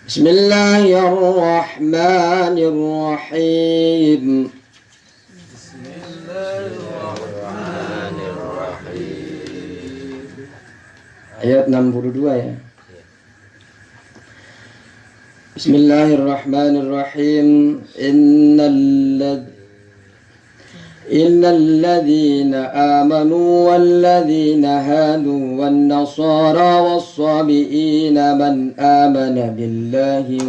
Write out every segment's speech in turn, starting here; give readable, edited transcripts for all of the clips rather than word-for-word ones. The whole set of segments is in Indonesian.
Bismillahirrahmanirrahim. Ayat 62 ya. Bismillahirrahmanirrahim. Innal ladzina amanu wal ladzina hadu wan nasara was sabiina man amana billahi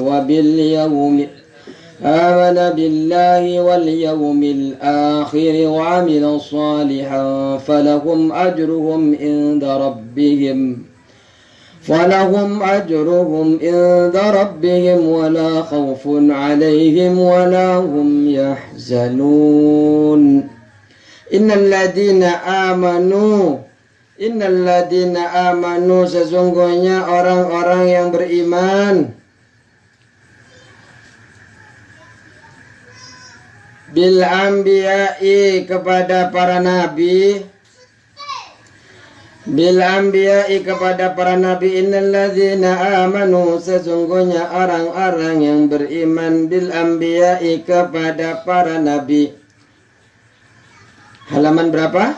wal yawmil akhir wa amila salihan falahum ajruhum inda rabbihim wala khawfun alaihim wala hum yahzanun. Innal ladina amanu sesungguhnya orang-orang yang beriman bil anbiya'i kepada para nabi, innal ladzina amanu sesungguhnya orang-orang yang beriman bil anbiya'i kepada para nabi. Halaman berapa?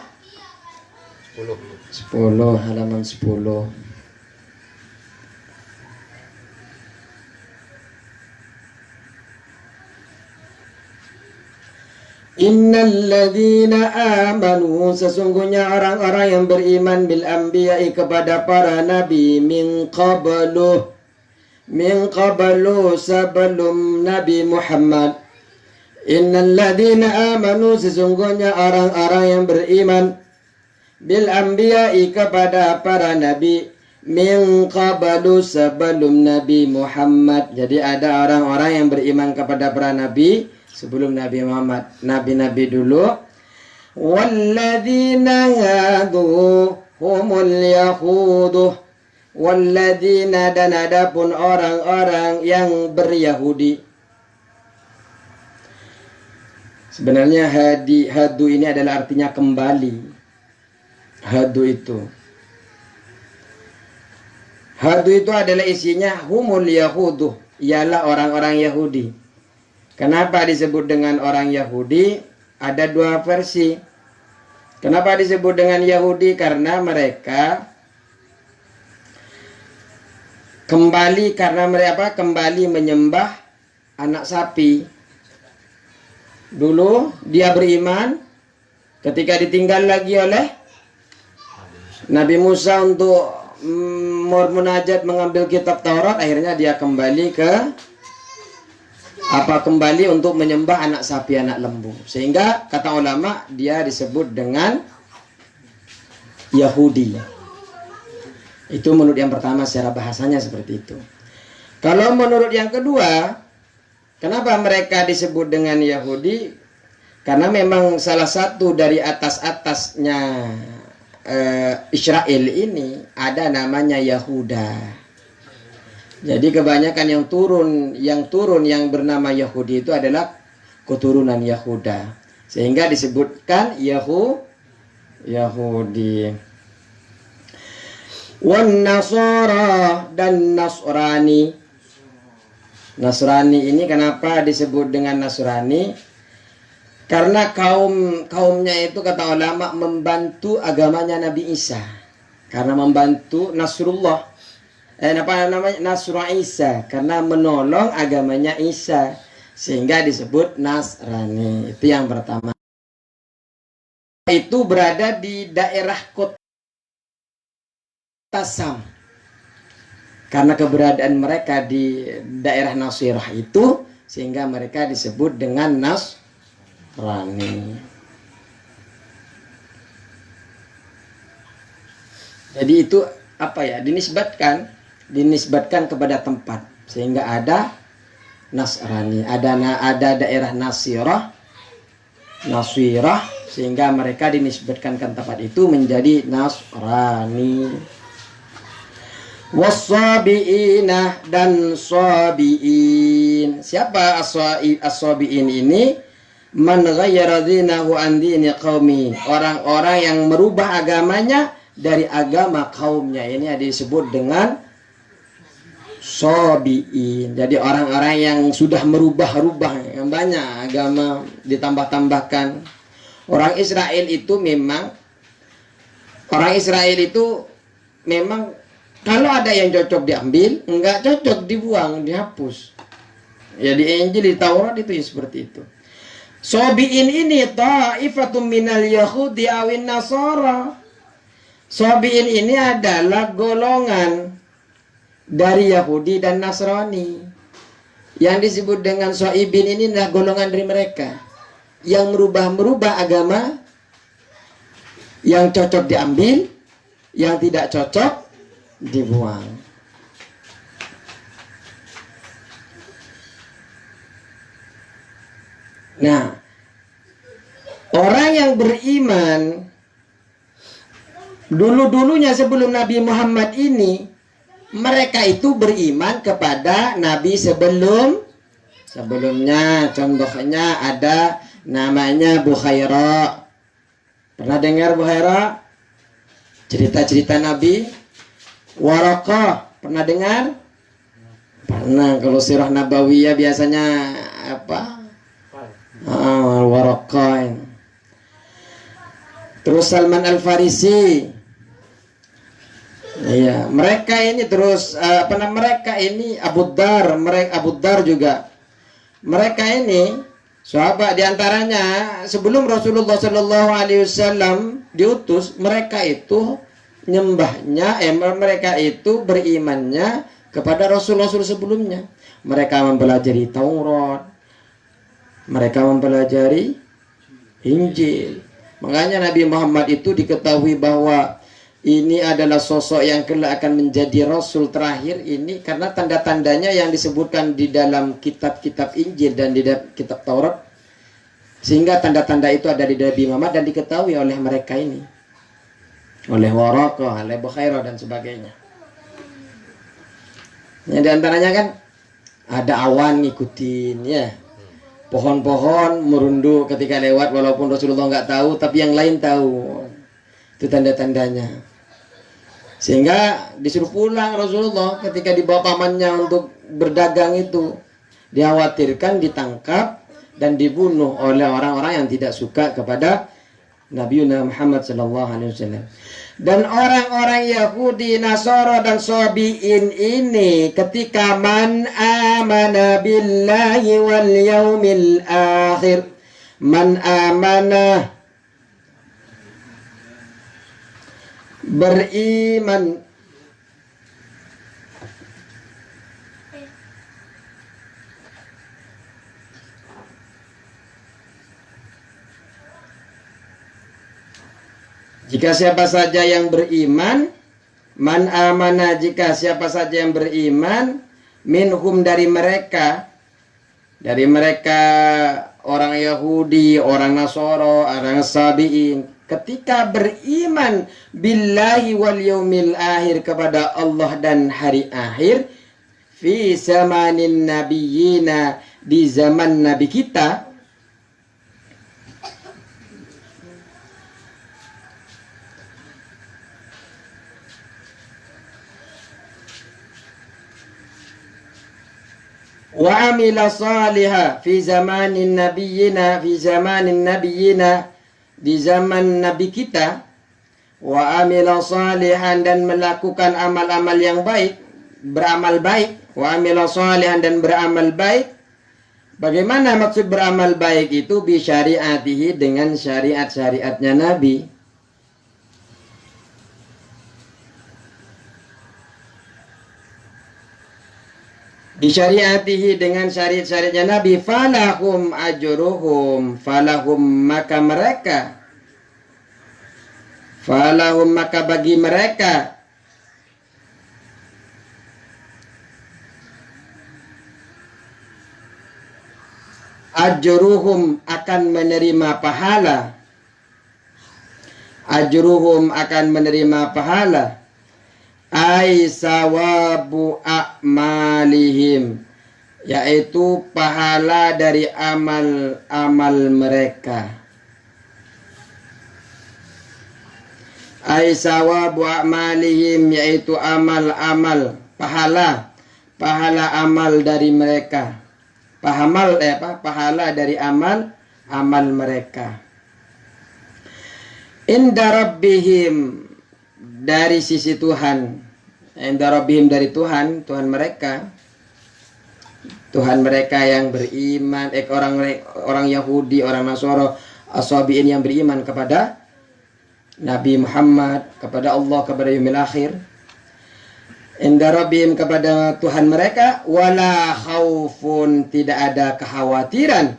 10, halaman 10. Innal ladzina amanu sesungguhnya orang-orang yang beriman bil anbiya'i kepada para nabi min qablu sebelum Nabi Muhammad. Innal ladzina amanu sesungguhnya orang-orang yang beriman bil anbiya'i kepada para nabi min qablu sebelum Nabi Muhammad. Jadi ada orang-orang yang beriman kepada para nabi sebelum Nabi Muhammad, nabi-nabi dulu. Walladzina hadu humul yahudu, walladzina dan adapun orang-orang yang beryahudi. Sebenarnya hadu ini adalah artinya kembali. Hadu itu adalah isinya humul yahudu, ialah orang-orang Yahudi. Kenapa disebut dengan orang Yahudi? Ada dua versi. Kenapa disebut dengan Yahudi? Karena mereka kembali menyembah anak sapi. Dulu dia beriman, ketika ditinggal lagi oleh Nabi Musa untuk munajat mengambil kitab Taurat, akhirnya dia kembali untuk menyembah anak sapi, anak lembu. Sehingga kata ulama dia disebut dengan Yahudi. Itu menurut yang pertama secara bahasanya seperti itu. Kalau menurut yang kedua, kenapa mereka disebut dengan Yahudi? Karena memang salah satu dari atas-atasnya Israel ini ada namanya Yahuda. Jadi kebanyakan yang turun yang bernama Yahudi itu adalah keturunan Yahuda. Sehingga disebutkan Yahudi. Wan Nasara dan Nasrani. Nasrani ini kenapa disebut dengan Nasrani? Karena kaumnya itu kata ulama membantu agamanya Nabi Isa. Karena membantu Nasrullah. Nasrul Isa, karena menolong agamanya Isa, sehingga disebut Nasrani. Itu yang pertama. Itu berada di daerah kota Sam. Karena keberadaan mereka di daerah Nasirah itu, sehingga mereka disebut dengan Nasrani. Jadi itu dinisbatkan kepada tempat, sehingga ada Nasrani, ada daerah Nasirah, sehingga mereka dinisbatkan ke tempat itu menjadi Nasrani. Was-sabiina dan sabiin. Siapa as-sabiin ini? Man ghayyara dinahu an dini qaumi. Orang-orang yang merubah agamanya dari agama kaumnya. Ini disebut dengan Sobiin. Jadi orang-orang yang sudah merubah-rubah, yang banyak agama ditambah-tambahkan. Orang Israel itu memang kalau ada yang cocok diambil, enggak cocok dibuang, dihapus. Ya di Injil, di Taurat itu ya seperti itu. Sobiin ini ta'ifatum minal yahudi awin nasara. Sobiin ini adalah golongan dari Yahudi dan Nasrani. Yang disebut dengan soibin ini adalah golongan dari mereka yang merubah agama, yang cocok diambil, yang tidak cocok dibuang. Nah, orang yang beriman dulu-dulunya sebelum Nabi Muhammad ini, mereka itu beriman kepada Nabi sebelumnya. Contohnya ada namanya Bukhaira. Pernah dengar Bukhaira? Cerita-cerita Nabi. Waraqah, pernah dengar? Pernah. Kalau sirah Nabawiyah biasanya apa? Waraqah. Terus Salman Al-Farisi. Iya, mereka ini terus mereka ini Abu Dar juga. Mereka ini sahabat, diantaranya sebelum Rasulullah Shallallahu Alaihi Wasallam diutus, mereka itu nyembahnya, mereka itu berimannya kepada Rasul-Rasul sebelumnya. Mereka mempelajari Taurat, mereka mempelajari Injil. Makanya Nabi Muhammad itu diketahui bahwa ini adalah sosok yang kelak akan menjadi Rasul terakhir ini karena tanda-tandanya yang disebutkan di dalam kitab-kitab Injil dan di dalam kitab Taurat. Sehingga tanda-tanda itu ada di Nabi Muhammad dan diketahui oleh mereka ini. Oleh Waraqah, oleh Bukhairah dan sebagainya. Yang diantaranya kan ada awan ngikutin ya. Pohon-pohon merunduk ketika lewat walaupun Rasulullah nggak tahu, tapi yang lain tahu. Itu tanda-tandanya. Sehingga disuruh pulang Rasulullah ketika dibawa pamannya untuk berdagang itu. Dikhawatirkan ditangkap dan dibunuh oleh orang-orang yang tidak suka kepada Nabi Muhammad SAW. Dan orang-orang Yahudi, Nasara dan Sabi'in ini ketika man amana billahi wal yaumil akhir, man amana beriman jika siapa saja yang beriman, man amana, jika siapa saja yang beriman, minhum dari mereka orang Yahudi, orang Nasoro, orang Sabi'in, ketika beriman billahi wal yaumil akhir kepada Allah dan hari akhir, fi zamanin nabiyina, di zaman nabi kita, wa amila salihah fi zamanin nabiyina, di zaman nabi kita, wa amila salihan, dan melakukan amal-amal yang baik, beramal baik, wa amila salihan, dan beramal baik. Bagaimana maksud beramal baik itu? Bi syariatihi, dengan syariat-syariatnya Nabi. Disyariatihi, dengan syariat-syariatnya Nabi. Falahum ajruhum, falahum maka mereka, falahum maka bagi mereka, ajruhum akan menerima pahala, ajruhum akan menerima pahala, ai sawabu a'malihim, yaitu pahala dari amal-amal mereka. Ai sawabu a'malihim, yaitu amal-amal, pahala pahala amal dari mereka. Pahala dari amal mereka. Inda rabbihim, dari sisi Tuhan. Inda rabbihim, dari Tuhan mereka. Tuhan mereka yang beriman, orang Yahudi, orang Nasara, as-sabiin yang beriman kepada Nabi Muhammad, kepada Allah, kepada yaumil akhir. Inda rabbihim, kepada Tuhan mereka, wala khaufun, tidak ada kekhawatiran.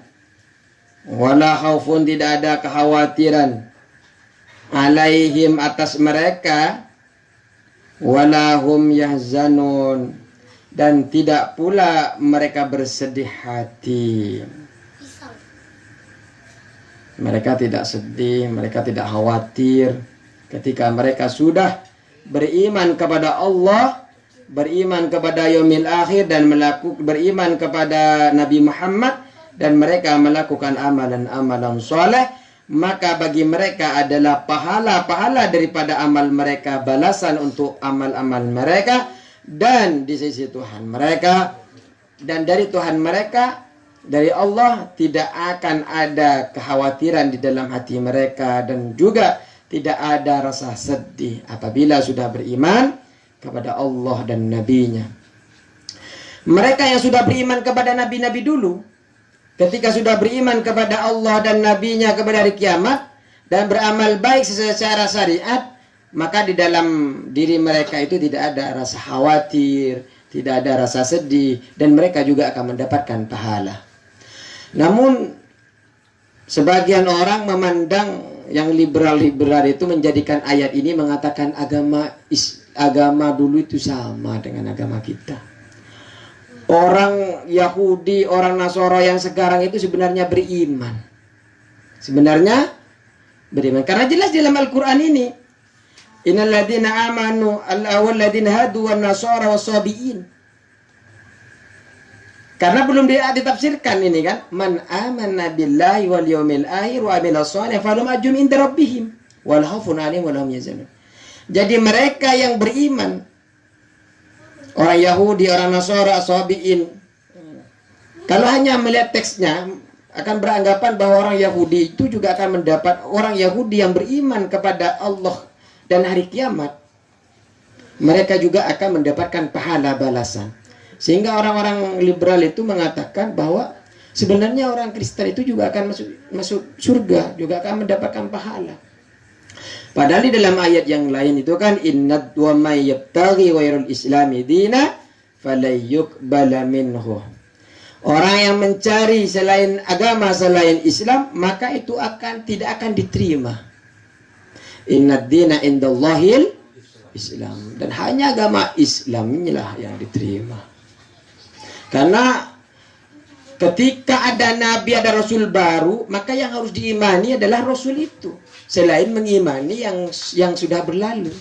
Wala khaufun, tidak ada kekhawatiran. Alaihim, atas mereka, wala hum yahzanun, dan tidak pula mereka bersedih hati. Mereka tidak sedih, mereka tidak khawatir ketika mereka sudah beriman kepada Allah, beriman kepada yaumil akhir, dan beriman kepada Nabi Muhammad, dan mereka melakukan amalan-amalan soleh, maka bagi mereka adalah pahala-pahala daripada amal mereka, balasan untuk amal-amal mereka, dan di sisi Tuhan mereka, dan dari Tuhan mereka, dari Allah, tidak akan ada kekhawatiran di dalam hati mereka, dan juga tidak ada rasa sedih apabila sudah beriman kepada Allah dan Nabi-Nya. Mereka yang sudah beriman kepada Nabi-Nabi dulu, ketika sudah beriman kepada Allah dan Nabi-Nya, kepada hari kiamat, dan beramal baik secara syariat, maka di dalam diri mereka itu tidak ada rasa khawatir, tidak ada rasa sedih, dan mereka juga akan mendapatkan pahala. Namun sebagian orang memandang yang liberal-liberal itu menjadikan ayat ini mengatakan agama dulu itu sama dengan agama kita. Orang Yahudi, orang Nasara yang sekarang itu sebenarnya beriman. Karena jelas dalam Al-Quran ini, innal ladzina amanu walladzina hadu wan nasara was-sabiin. Karena belum ditafsirkan ini kan, man amana billahi wal yaumil akhir wa amila shalih falahum ajrun inda rabbihim wala khaufun 'alaihim wa lahum yahzanun. Jadi mereka yang beriman, orang Yahudi, orang Nasara, as-sabiin, kalau hanya melihat teksnya akan beranggapan bahwa orang Yahudi itu juga akan mendapat, orang Yahudi yang beriman kepada Allah dan hari kiamat, mereka juga akan mendapatkan pahala balasan. Sehingga orang-orang liberal itu mengatakan bahwa sebenarnya orang Kristen itu juga akan masuk surga, juga akan mendapatkan pahala. Padahal di dalam ayat yang lain itu kan, innad wa may yabtaghi ghairul islami dina falyuqbala minhu. Orang yang mencari selain agama, selain Islam, maka itu tidak akan diterima. Innad dina indallahil Islam, dan hanya agama Islam inilah yang diterima. Karena ketika ada nabi, ada rasul baru, maka yang harus diimani adalah rasul itu, selain mengimani yang sudah berlalu.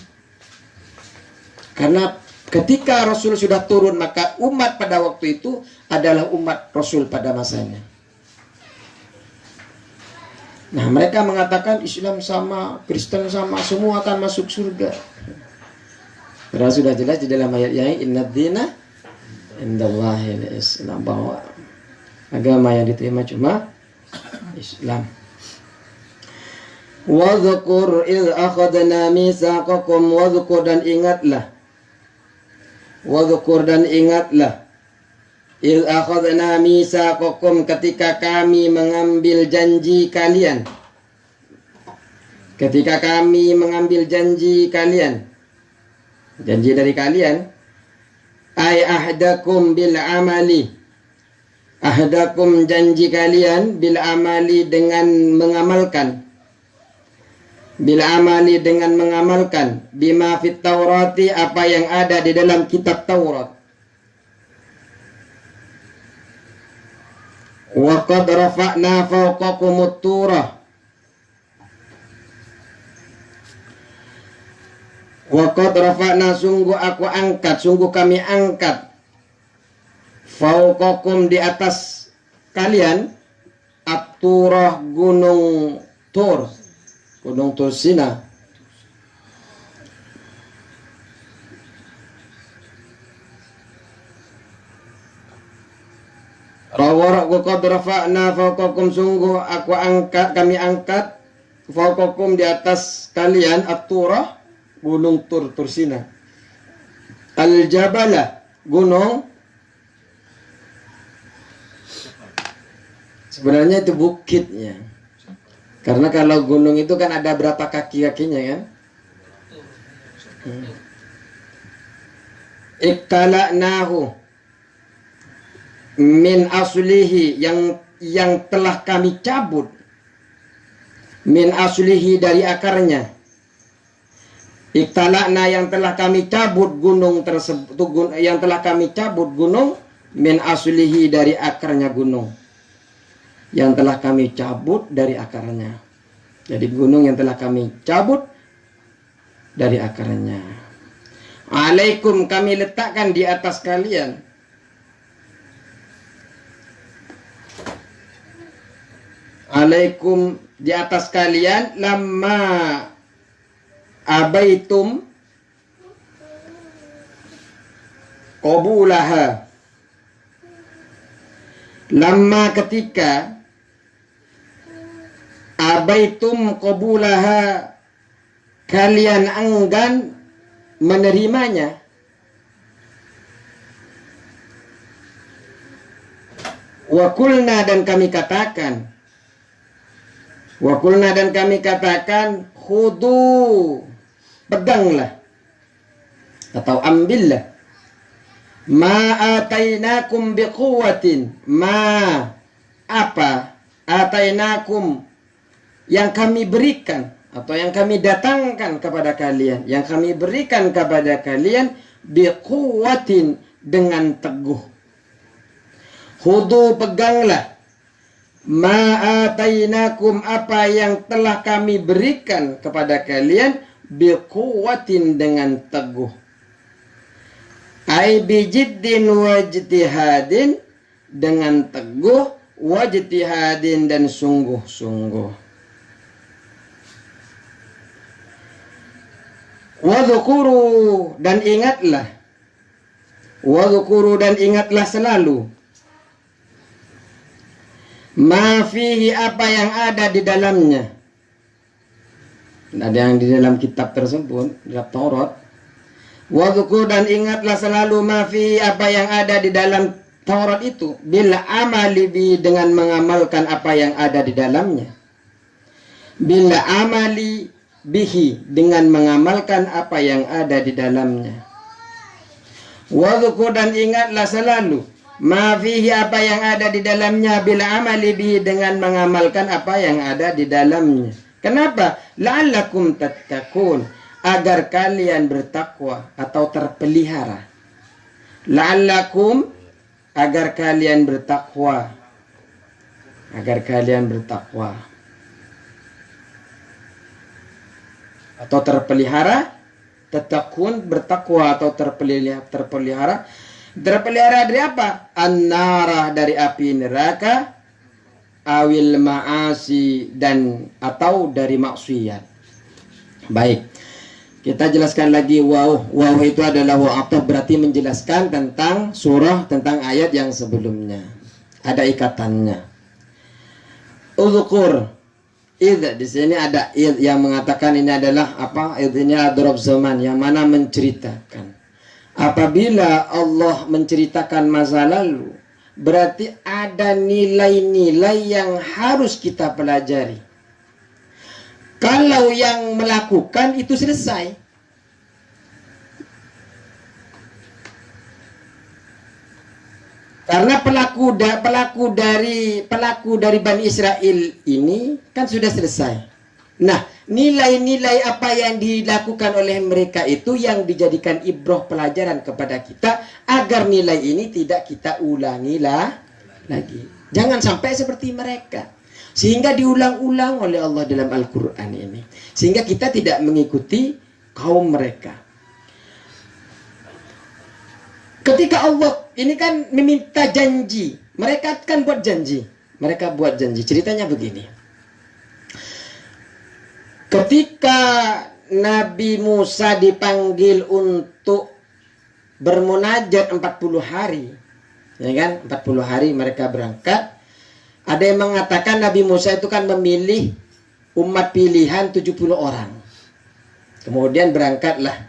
Karena ketika rasul sudah turun, maka umat pada waktu itu adalah umat rasul pada masanya. Nah, mereka mengatakan Islam sama, Kristen sama, semua akan masuk surga. Padahal sudah jelas di dalam ayat yang innad dina indallahil Islam, bahwa agama yang diterima cuma Islam. Wadhkur idh akhadna mitsaqakum, wadhkur, dan ingatlah, wadhkur, dan ingatlah, idh akhadna mitsaqakum, ketika kami mengambil janji kalian, ketika kami mengambil janji kalian, janji dari kalian, ay ahdakum bil amali, ahdakum, janji kalian, bil amali, dengan mengamalkan, bil amali, dengan mengamalkan, bima fit taurati, apa yang ada di dalam kitab Taurat. Wa qad rafa'na fawqakumut turah, wa qad rafa'na, sungguh aku angkat, sungguh kami angkat, fauqakum, di atas kalian, at-turah, gunung Tur, gunung Tur Sina. Wa qad rafa'na fawqakum, sungguh kami angkat fawqakum di atas kalian at-Turah, gunung Tursina, al-Jabala, gunung. Sebenarnya itu bukitnya. Karena kalau gunung itu kan ada berapa kaki-kakinya kan? Iktala'nahu min aslihi, yang telah kami cabut, min aslihi dari akarnya. Iktala'na, yang telah kami cabut gunung tersebut, yang telah kami cabut gunung, min aslihi dari akarnya gunung, yang telah kami cabut dari akarnya. Jadi gunung yang telah kami cabut dari akarnya. Alaikum, kami letakkan di atas kalian. Alaikum, di atas kalian, lamma abaitum qabulaha, lamma ketika, abaitum qabulaha, kalian enggan menerimanya. Wa qulna, dan kami katakan, wa qulna, dan kami katakan, khudu, peganglah atau ambillah, ma atainakum biquwwatin, ma, apa, atainakum, yang kami berikan atau yang kami datangkan kepada kalian, yang kami berikan kepada kalian, biquwwatin, dengan teguh. Khudu, peganglah, ma'atainakum, apa yang telah kami berikan kepada kalian, biquwwatin, dengan teguh. Ai bijiddin wajtihadin, dengan teguh, wajtihadin, dan sungguh-sungguh. Wadhkuru, dan ingatlah, wadhkuru, dan ingatlah selalu, ma fihi, apa yang ada di dalamnya. Ada yang di dalam kitab tersebut, kitab Taurat. Wadhkur, dan ingatlah selalu, ma fihi, apa yang ada di dalam Taurat itu, bil amali bi, dengan mengamalkan apa yang ada di dalamnya. Bil amali bihi, dengan mengamalkan apa yang ada di dalamnya. Wadhkur, dan ingatlah selalu, ma fihi, apa yang ada di dalamnya, bila amali bihi, dengan mengamalkan apa yang ada di dalamnya. Kenapa? La'allakum tattaqun, agar kalian bertakwa atau terpelihara. La'allakum, agar kalian bertakwa, agar kalian bertakwa atau terpelihara. Tattaqun, bertakwa atau terpelihara. Terpelihara dari apa? An-nara, dari api neraka, awil ma'asi, dan atau dari maksiat. Baik, kita jelaskan lagi waw. Waw itu adalah waw atau berarti menjelaskan tentang surah, tentang ayat yang sebelumnya. Ada ikatannya. Udzukur, id, di sini ada id yang mengatakan ini adalah apa? Id ini adalah zaman yang mana menceritakan. Apabila Allah menceritakan masa lalu, berarti ada nilai-nilai yang harus kita pelajari. Kalau yang melakukan itu selesai, karena pelaku dari Bani Israel ini kan sudah selesai. Nah, nilai-nilai apa yang dilakukan oleh mereka itu yang dijadikan ibrah, pelajaran kepada kita, agar nilai ini tidak kita ulangi lagi. Jangan sampai seperti mereka, sehingga diulang-ulang oleh Allah dalam Al-Quran ini, sehingga kita tidak mengikuti kaum mereka. Ketika Allah ini kan meminta janji, mereka kan buat janji. Mereka buat janji. Ceritanya begini. Ketika Nabi Musa dipanggil untuk bermunajat 40 hari, Ya kan? 40 hari mereka berangkat. Ada yang mengatakan Nabi Musa itu kan memilih umat pilihan 70 orang. Kemudian berangkatlah.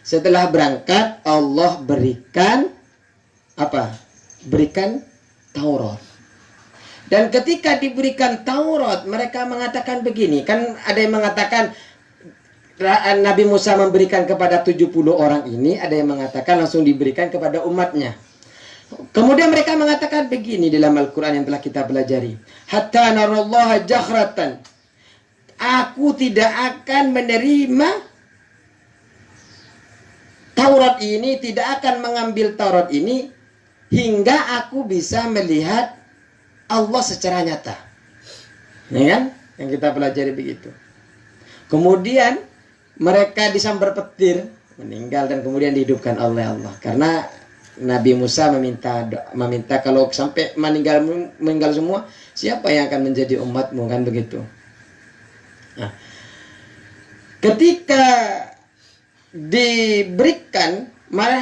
Setelah berangkat, Allah berikan apa? Berikan Taurat. Dan ketika diberikan Taurat, mereka mengatakan begini. Kan ada yang mengatakan Nabi Musa memberikan kepada 70 orang ini, ada yang mengatakan langsung diberikan kepada umatnya. Kemudian mereka mengatakan begini dalam Al-Quran yang telah kita pelajari. Hatta narallaha jahratan. Aku tidak akan menerima Taurat ini, tidak akan mengambil Taurat ini hingga aku bisa melihat Allah secara nyata. Ya kan? Yang kita pelajari begitu. Kemudian mereka disambar petir, meninggal dan kemudian dihidupkan oleh Allah. Karena Nabi Musa meminta kalau sampai meninggal semua, siapa yang akan menjadi umatmu, kan begitu. Nah, ketika diberikan,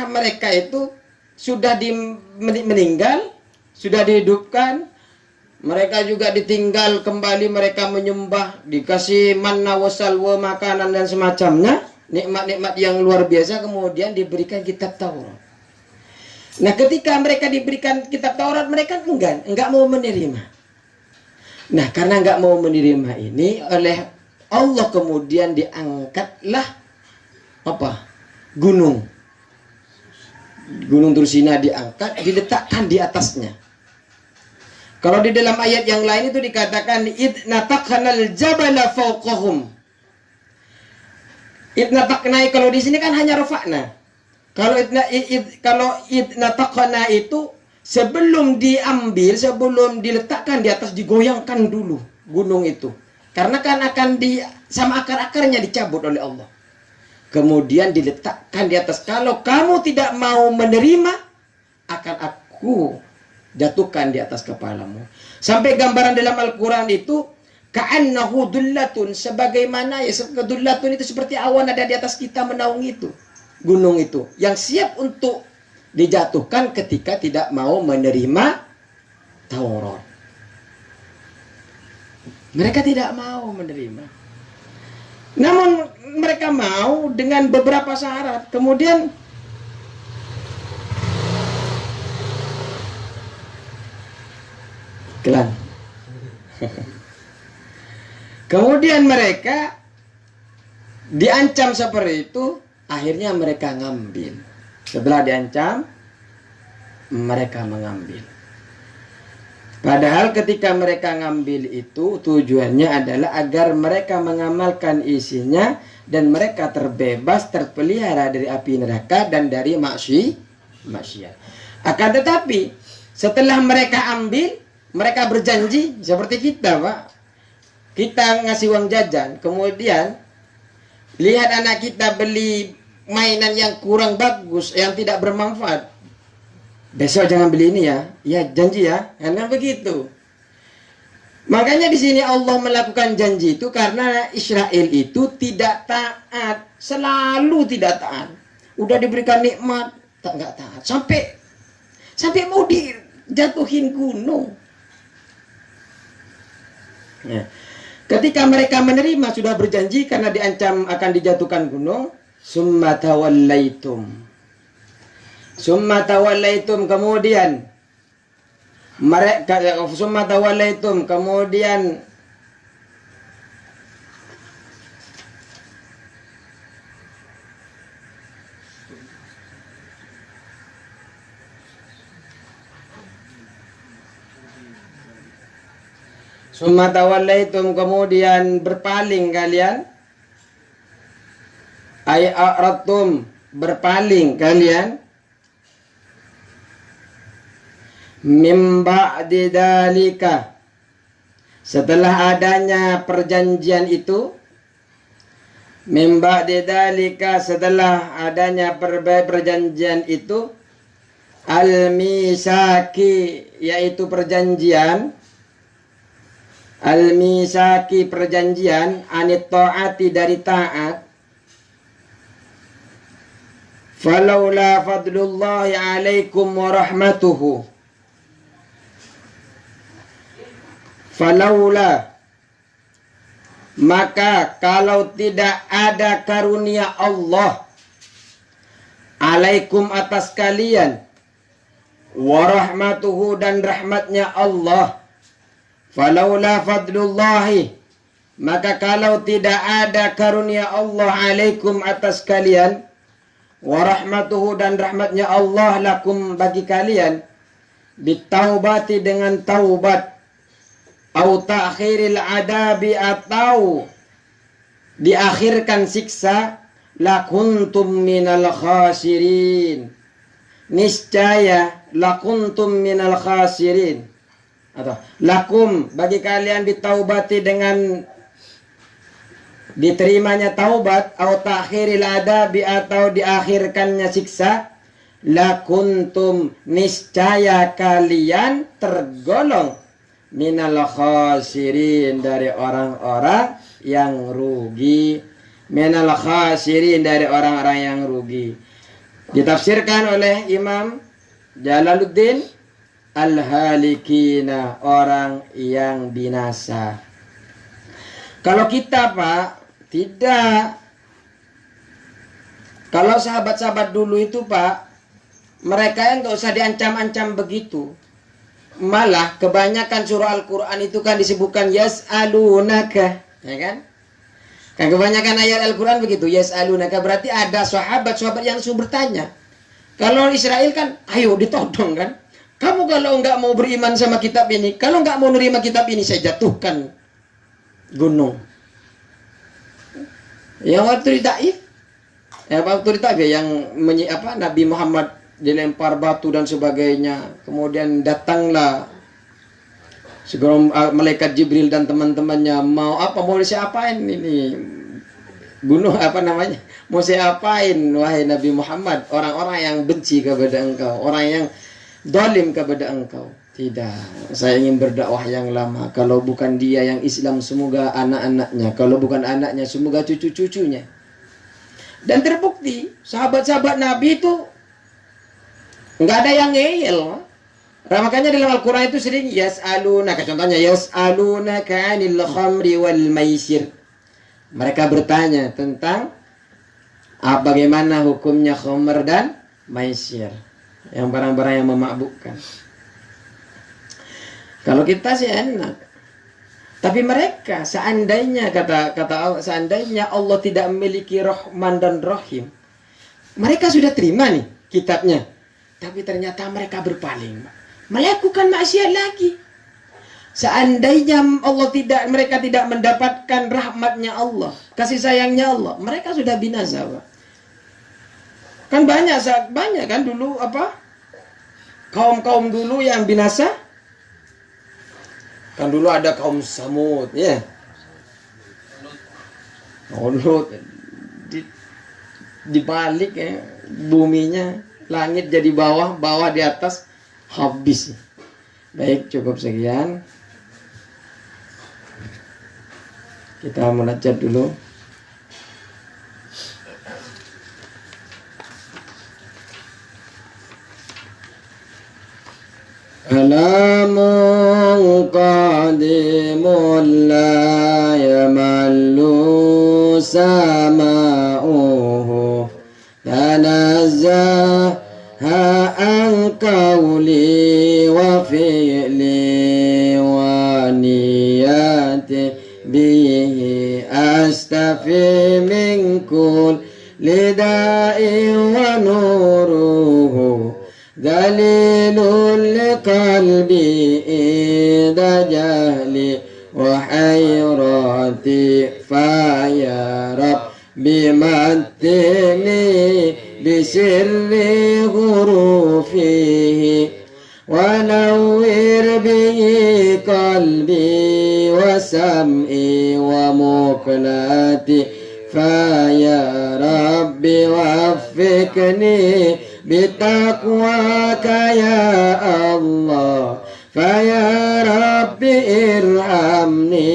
mereka itu sudah meninggal, sudah dihidupkan, mereka juga ditinggal kembali, mereka menyembah, dikasih manna wasalwa, makanan dan semacamnya, nikmat-nikmat yang luar biasa, kemudian diberikan kitab Taurat. Nah, ketika mereka diberikan kitab Taurat, mereka enggak mau menerima. Nah, karena enggak mau menerima ini, oleh Allah kemudian diangkatlah apa? Gunung Tursina diangkat, diletakkan di atasnya. Kalau di dalam ayat yang lain itu dikatakan idnataqnal jabala fawqahum. Idnataqna, kalau di sini kan hanya rafa'na. Kalau idnataqna itu sebelum diambil, sebelum diletakkan di atas, digoyangkan dulu gunung itu. Karena kan akan sama akar-akarnya dicabut oleh Allah. Kemudian diletakkan di atas. Kalau kamu tidak mau menerima, akan aku jatuhkan di atas kepalamu. Sampai gambaran dalam Al-Quran itu ka'annahu dullatun, sebagaimana ya dullatun itu seperti awan ada di atas kita menaungi itu. Gunung itu yang siap untuk dijatuhkan ketika tidak mau menerima Taurat. Mereka tidak mau menerima. Namun mereka mau dengan beberapa syarat. Kemudian kemudian mereka diancam seperti itu. Akhirnya mereka ngambil. Setelah diancam, mereka mengambil. Padahal ketika mereka ngambil itu, tujuannya adalah agar mereka mengamalkan isinya dan mereka terbebas, terpelihara dari api neraka dan dari maksiat. Akan tetapi, setelah mereka ambil, mereka berjanji seperti kita, Pak. Kita ngasih uang jajan, kemudian lihat anak kita beli mainan yang kurang bagus, yang tidak bermanfaat. Besok jangan beli ini ya. Ya, janji ya. Karena begitu. Makanya di sini Allah melakukan janji itu karena Israel itu tidak taat, selalu tidak taat. Udah diberikan nikmat, enggak taat. Sampai mau dijatuhin gunung. Ya. Ketika mereka menerima, sudah berjanji karena diancam akan dijatuhkan gunung, summa tawallaitum, kemudian mereka summa tawallaitum, kemudian kemudian berpaling kalian, a'radtum, berpaling kalian, mim ba'di dalika, setelah adanya perjanjian itu, mim ba'di dalika, setelah adanya perjanjian itu, al-misaki, yaitu perjanjian, al-misaki perjanjian, anit ta'ati, dari taat. Falaula fadlullahi alaikum wa rahmatuhu, Falaula, maka kalau tidak ada karunia Allah alaikum atas kalian, warahmatuhu dan rahmatnya Allah, falaula fadlullahi, maka kalau tidak ada karunia Allah alaikum atas kalian, warahmatuhu dan rahmatnya Allah lakum bagi kalian, bitaubati dengan taubat, au ta'khiril adabi atau diakhirkan siksa, lakuntum minal khasirin, niscaya lakuntum minal khasirin, atau lakum bagi kalian bitaubati dengan diterimanya taubat, atau ta'khiril adabi atau diakhirkannya siksa, lakuntum niscaya kalian tergolong minal khasirin dari orang-orang yang rugi, minal khasirin dari orang-orang yang rugi. Ditafsirkan oleh Imam Jalaluddin, al-halikina, orang yang binasa. Kalau kita Pak tidak, kalau sahabat-sahabat dulu itu Pak, mereka yang nggak usah diancam-ancam begitu. Malah kebanyakan surah Al-Quran itu kan disebutkan yas'alunaka, ya kan? Kan kebanyakan ayat Al-Quran begitu, yas'alunaka, berarti ada sahabat-sahabat yang suruh bertanya. Kalau Israel kan, ayo ditodong kan. Kamu kalau nggak mau beriman sama kitab ini, kalau nggak mau nerima kitab ini, saya jatuhkan gunung. Yang waktu ditaif, yang Nabi Muhammad dilempar batu dan sebagainya, kemudian datanglah segera malaikat Jibril dan teman-temannya, mau saya apain ini gunung mau saya apain wahai Nabi Muhammad, orang-orang yang benci kepada engkau, orang yang zalim kepada engkau. Tidak, saya ingin berdakwah yang lama. Kalau bukan dia yang Islam, semoga anak-anaknya. Kalau bukan anaknya, semoga cucu-cucunya. Dan terbukti, sahabat-sahabat Nabi itu nggak ada yang ngeyel. Makanya dalam Al-Quran itu sering yas'alunaka, contohnya yas'alunaka 'anil khamri wal maisir. Mereka bertanya tentang bagaimana hukumnya khamr dan maisir, yang barang-barang yang memabukkan. Kalau kita sih enak, tapi mereka seandainya seandainya Allah tidak memiliki Rahman dan Rahim, mereka sudah terima nih kitabnya, tapi ternyata mereka berpaling, melakukan maksiat lagi. Seandainya mereka tidak mendapatkan rahmatnya Allah, kasih sayangnya Allah, mereka sudah binasa, Pak. Kan banyak kan dulu kaum dulu yang binasa. Kan dulu ada kaum Samud, ya. Lut dibalik ya, buminya, langit jadi bawah, bawah di atas, habis. Baik, cukup sekian. Kita munajat dulu. Alamun qadimun la yamallu sama'uhu tanazzaha an qawli wa fi'li wa niyati bihi astafi min kulli da'in wa nuruhu dalilul liqalbi idha jahli wa hayrati fa ya rabbi matini bisirri hurufihi wa nawwir bihi qalbi wa sam'i wa muqlati fa ya rabbi waffiqni bitaqwaka ya Allah fa ya rabbi irhamni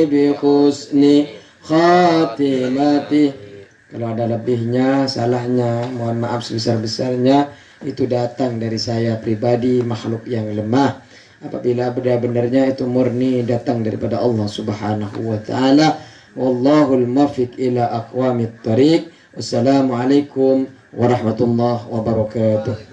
bi husni khatimati. Kalau ada lebihnya, salahnya, mohon maaf sebesar-besarnya. Itu datang dari saya pribadi, makhluk yang lemah, apabila benar-benarnya itu murni datang daripada Allah Subhanahu wa taala. Wallahul muwaffiq ila aqwamit thariq. Wassalamualaikum warahmatullahi wabarakatuh.